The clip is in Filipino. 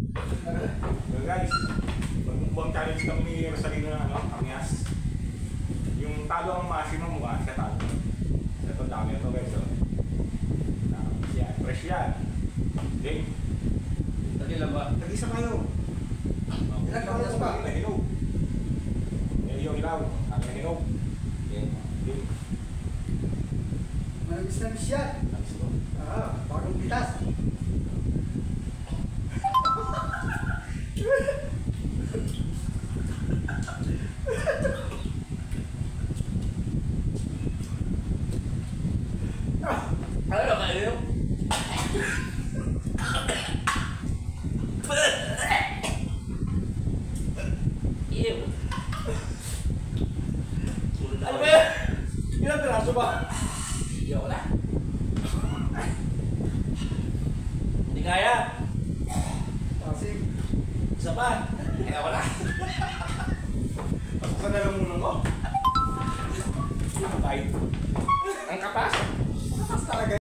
So guys, mag-mukbang challenge kami ni Rosalino ng Angyas. Yung talo ang maximum mukha, siya talo. Ito dami ito guys. Yan, fresh yan. Okay. Tagi lang ba? Tag-isa kayo. Ilan ka oras ba? Nahinog. Yung ilaw, ang nahinog. Okay. Manamis na yan. Bagong pitas. Ano na kayo? Ew. Ano ba yan? Ilang piraso ba? Iyaw na. Hindi kaya. Pasig. Isa pa. Kaya wala. Pasok ka na lang muna mo. Bye.